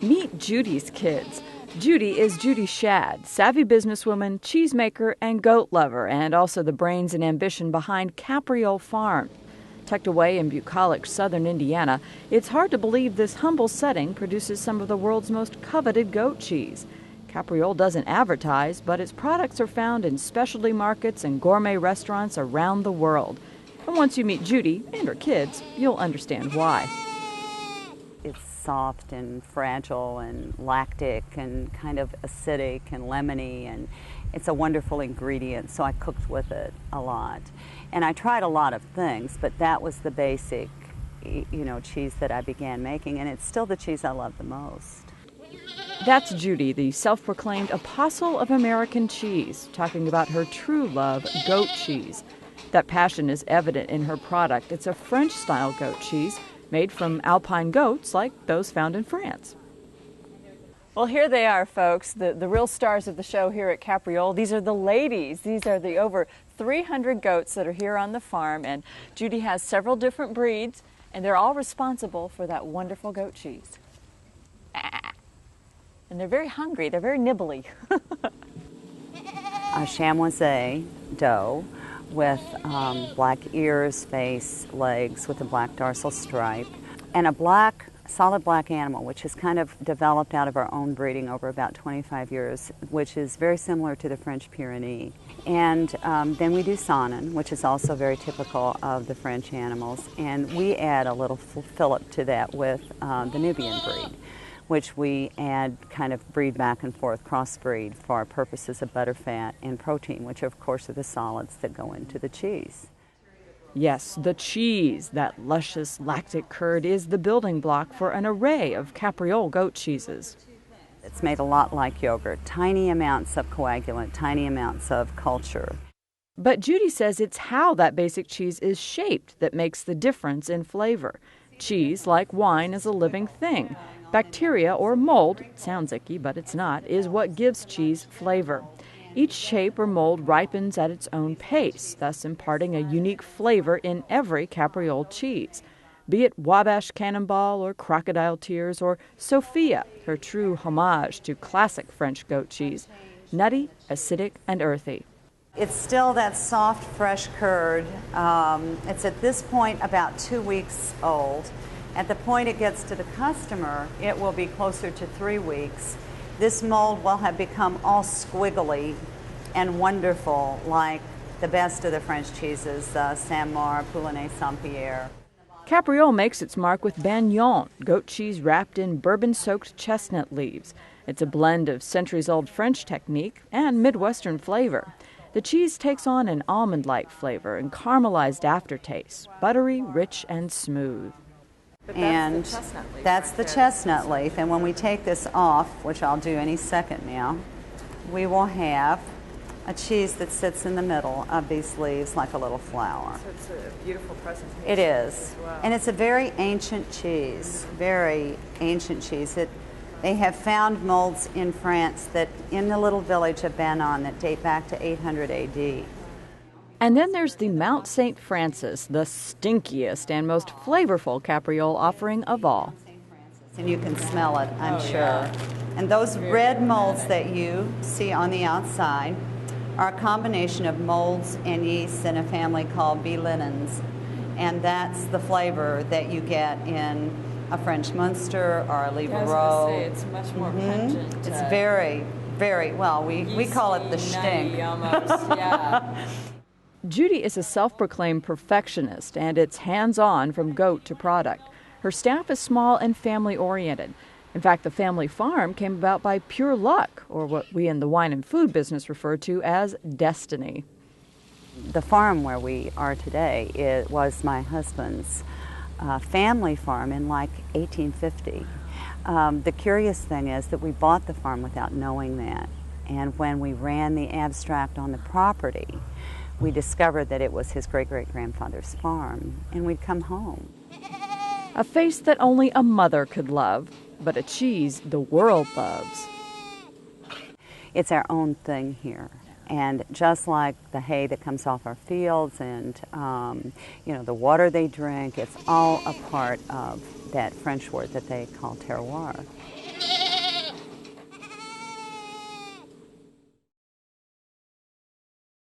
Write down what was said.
Meet Judy's kids. Judy is Judy Shad, savvy businesswoman, cheesemaker, and goat lover, and also the brains and ambition behind Capriole Farm. Tucked away in bucolic southern Indiana, it's hard to believe this humble setting produces some of the world's most coveted goat cheese. Capriole doesn't advertise, but its products are found in specialty markets and gourmet restaurants around the world. And once you meet Judy and her kids, you'll understand why. It's soft and fragile and lactic and kind of acidic and lemony, and it's a wonderful ingredient, so I cooked with it a lot. And I tried a lot of things, but that was the basic, cheese that I began making, and it's still the cheese I love the most. That's Judy, the self-proclaimed apostle of American cheese, talking about her true love, goat cheese. That passion is evident in her product. It's a French-style goat cheese made from alpine goats like those found in France. Well, here they are, folks, the real stars of the show here at Capriole. These are the ladies. These are the over 300 goats that are here on the farm, and Judy has several different breeds, and they're all responsible for that wonderful goat cheese. And they're very hungry. They're very nibbly. A chamois doe with black ears, face, legs with a black dorsal stripe, and a solid black animal, which is kind of developed out of our own breeding over about 25 years, which is very similar to the French Pyrenees. And then we do Saanen, which is also very typical of the French animals, and we add a little fillip to that with the Nubian breed, which we add kind of breed back and forth, crossbreed for our purposes of butter, fat, and protein, which of course are the solids that go into the cheese. Yes, the cheese, that luscious lactic curd, is the building block for an array of Capriole goat cheeses. It's made a lot like yogurt, tiny amounts of coagulant, tiny amounts of culture. But Judy says it's how that basic cheese is shaped that makes the difference in flavor. Cheese, like wine, is a living thing. Bacteria or mold, sounds icky but it's not, is what gives cheese flavor. Each shape or mold ripens at its own pace, thus imparting a unique flavor in every Capriole cheese. Be it Wabash Cannonball or Crocodile Tears or Sophia, her true homage to classic French goat cheese, nutty, acidic, and earthy. It's still that soft, fresh curd. It's at this point about 2 weeks old. At the point it gets to the customer, it will be closer to 3 weeks. This mold will have become all squiggly and wonderful, like the best of the French cheeses, Saint-Maur, Poulenay, Saint-Pierre. Capriole makes its mark with Bagnon, goat cheese wrapped in bourbon-soaked chestnut leaves. It's a blend of centuries-old French technique and Midwestern flavor. The cheese takes on an almond-like flavor and caramelized aftertaste, buttery, rich, and smooth. And that's the chestnut leaf. And when we take this off, which I'll do any second now, we will have a cheese that sits in the middle of these leaves like a little flower. So it's a beautiful presentation. It is. Well. And it's a very ancient cheese, very ancient cheese. They have found molds in France that in the little village of Bagnon that date back to 800 AD. And then there's the Mount St. Francis, the stinkiest and most flavorful Capriole offering of all. And you can smell it, I'm sure. Yeah. And those red molds that you see on the outside are a combination of molds and yeasts in a family called B. linens. And that's the flavor that you get in a French Munster or a Livarot. It's much more pungent. It's very, very, well, we call it the stink. Almost, yeah. Judy is a self-proclaimed perfectionist, and it's hands-on from goat to product. Her staff is small and family-oriented. In fact, the family farm came about by pure luck, or what we in the wine and food business refer to as destiny. The farm where we are today, it was my husband's family farm in like 1850. The curious thing is that we bought the farm without knowing that. And when we ran the abstract on the property, we discovered that it was his great-great-grandfather's farm, and we'd come home. A face that only a mother could love, but a cheese the world loves. It's our own thing here. And just like the hay that comes off our fields and the water they drink, it's all a part of that French word that they call terroir.